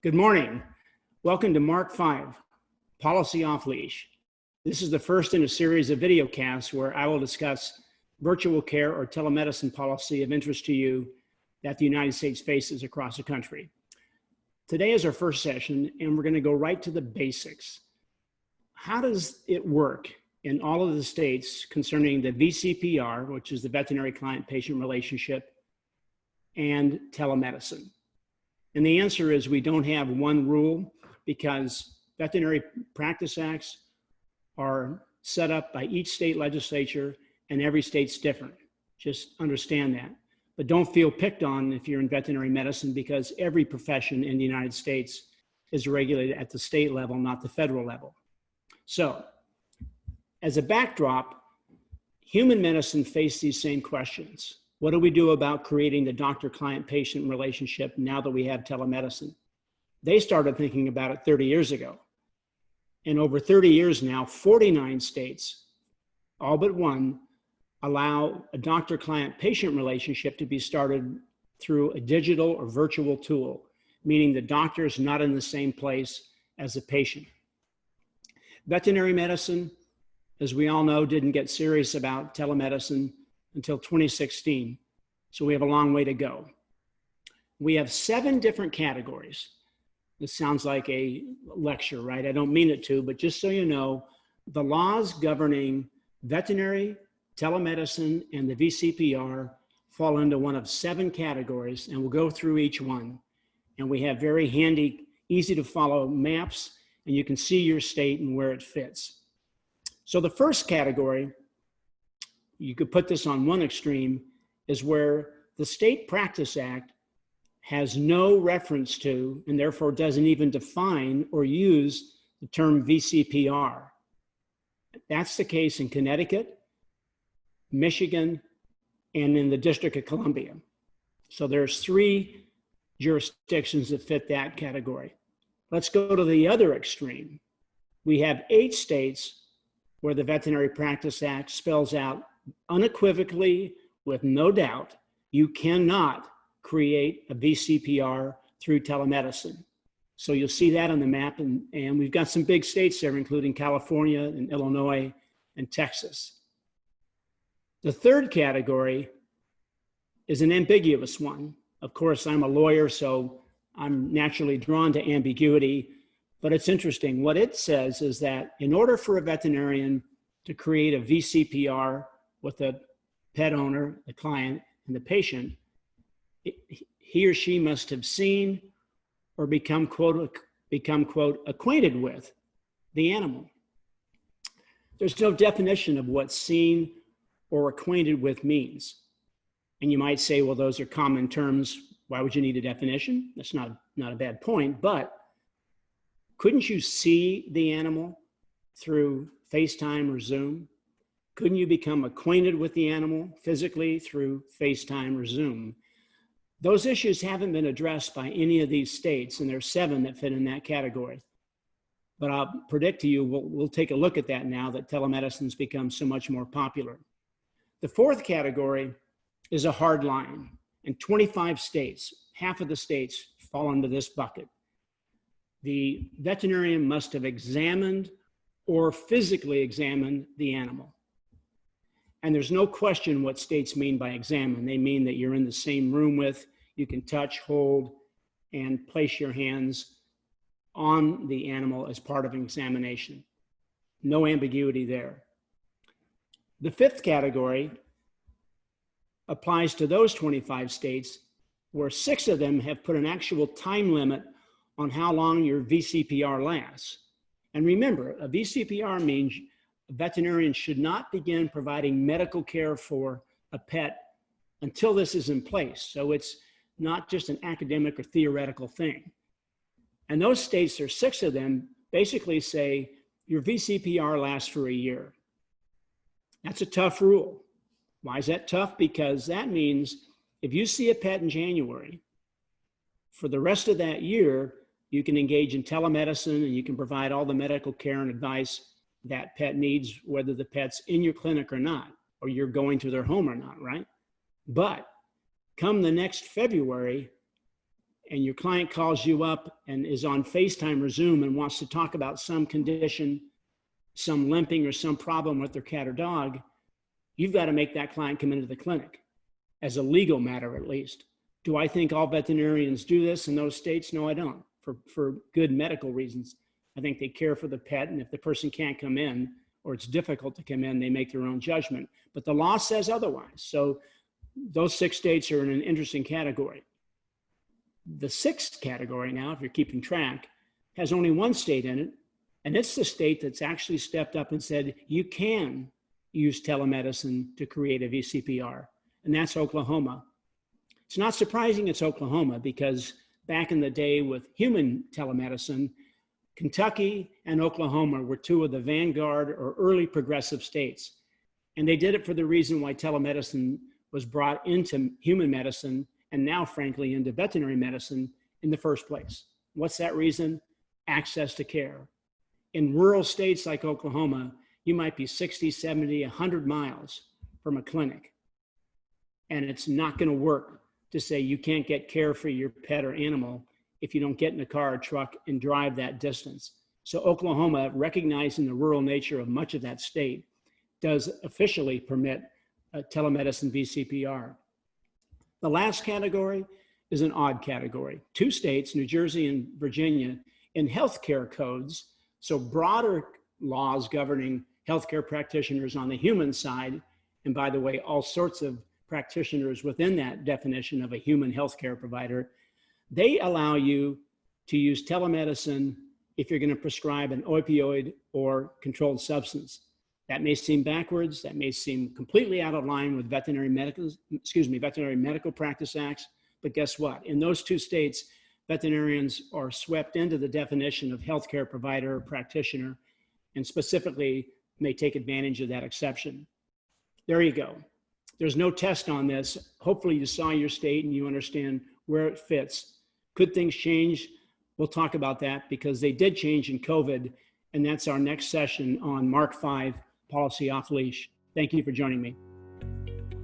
Good morning. Welcome to Mark 5, Policy Off Leash. This is the first in a series of video casts where I will discuss virtual care or telemedicine policy of interest to you that the United States faces across the country. Today is our first session, and we're going to go right to the basics. How does it work in all of the states concerning the VCPR, which is the veterinary client-patient relationship, and telemedicine? And the answer is we don't have one rule because Veterinary Practice Acts are set up by each state legislature and every state's different. Just understand that. But don't feel picked on if you're in veterinary medicine because every profession in the United States is regulated at the state level, not the federal level. So, as a backdrop, human medicine faced these same questions. What do we do about creating the doctor-client-patient relationship now that we have telemedicine? They started thinking about it 30 years ago. And over 30 years now, 49 states, all but one, allow a doctor-client-patient relationship to be started through a digital or virtual tool, meaning the doctor is not in the same place as the patient. Veterinary medicine, as we all know, didn't get serious about telemedicine until 2016. So we have a long way to go. We have 7 different categories. This sounds like a lecture, right? I don't mean it to, but just so you know, the laws governing veterinary, telemedicine, and the VCPR fall into one of 7 categories, and we'll go through each one. And we have very handy, easy to follow maps, and you can see your state and where it fits. So the first category, you could put this on one extreme, is where the State Practice Act has no reference to, and therefore doesn't even define or use the term VCPR. That's the case in Connecticut, Michigan, and in the District of Columbia. So there's 3 jurisdictions that fit that category. Let's go to the other extreme. We have 8 states where the Veterinary Practice Act spells out unequivocally, with no doubt, you cannot create a VCPR through telemedicine. So you'll see that on the map, and we've got some big states there, including California and Illinois and Texas. The third category is an ambiguous one. Of course, I'm a lawyer, so I'm naturally drawn to ambiguity, but it's interesting. What it says is that in order for a veterinarian to create a VCPR with the pet owner, the client, and the patient, he or she must have seen or become, quote, acquainted with the animal. There's no definition of what seen or acquainted with means. And you might say, well, those are common terms. Why would you need a definition? That's not a bad point, but couldn't you see the animal through FaceTime or Zoom? Couldn't you become acquainted with the animal physically through FaceTime or Zoom? Those issues haven't been addressed by any of these states, and there's 7 that fit in that category. But I'll predict to you, we'll take a look at that now that telemedicine's become so much more popular. The fourth category is a hard line. In 25 states, half of the states fall into this bucket. The veterinarian must have examined or physically examined the animal. And there's no question what states mean by examine. They mean that you're in the same room with, you can touch, hold, and place your hands on the animal as part of an examination. No ambiguity there. The fifth category applies to those 25 states where 6 of them have put an actual time limit on how long your VCPR lasts. And remember, a VCPR means a veterinarian should not begin providing medical care for a pet until this is in place. So it's not just an academic or theoretical thing. And those states, there's 6 of them, basically say your VCPR lasts for a year. That's a tough rule. Why is that tough? Because that means if you see a pet in January, for the rest of that year, you can engage in telemedicine and you can provide all the medical care and advice that pet needs, whether the pet's in your clinic or not, or you're going to their home or not, right? But come the next February, and your client calls you up and is on FaceTime or Zoom and wants to talk about some condition, some limping or some problem with their cat or dog, you've got to make that client come into the clinic as a legal matter, at least. Do I think all veterinarians do this in those states? No, I don't, for good medical reasons. I think they care for the pet, and if the person can't come in or it's difficult to come in, they make their own judgment. But the law says otherwise. So those 6 states are in an interesting category. The 6th category now, if you're keeping track, has only 1 state in it, and it's the state that's actually stepped up and said, you can use telemedicine to create a VCPR, and that's Oklahoma. It's not surprising it's Oklahoma, because back in the day with human telemedicine, Kentucky and Oklahoma were 2 of the vanguard or early progressive states. And they did it for the reason why telemedicine was brought into human medicine and now, frankly, into veterinary medicine in the first place. What's that reason? Access to care. In rural states like Oklahoma, you might be 60, 70, 100 miles from a clinic. And it's not going to work to say you can't get care for your pet or animal if you don't get in a car or truck and drive that distance. So Oklahoma, recognizing the rural nature of much of that state, does officially permit a telemedicine VCPR. The last category is an odd category. 2 states, New Jersey and Virginia, in healthcare codes, so broader laws governing healthcare practitioners on the human side, and by the way, all sorts of practitioners within that definition of a human healthcare provider, they allow you to use telemedicine if you're going to prescribe an opioid or controlled substance. That may seem backwards. That may seem completely out of line with Veterinary Medical Practice Acts. But guess what? In those 2 states, veterinarians are swept into the definition of healthcare provider or practitioner, and specifically may take advantage of that exception. There you go. There's no test on this. Hopefully you saw your state and you understand where it fits. Could things change? We'll talk about that, because they did change in COVID, and that's our next session on Mark 5, Policy Off Leash. Thank you for joining me.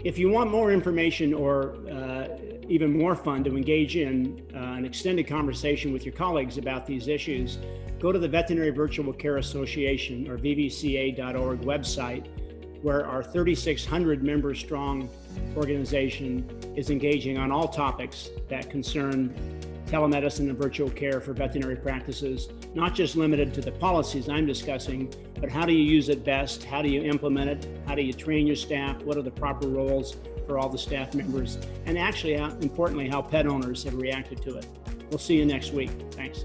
If you want more information or even more fun to engage in an extended conversation with your colleagues about these issues, go to the Veterinary Virtual Care Association, or VVCA.org website, where our 3,600 member strong organization is engaging on all topics that concern telemedicine and virtual care for veterinary practices, not just limited to the policies I'm discussing, but how do you use it best? How do you implement it? How do you train your staff? What are the proper roles for all the staff members? And actually, importantly, how pet owners have reacted to it. We'll see you next week. Thanks.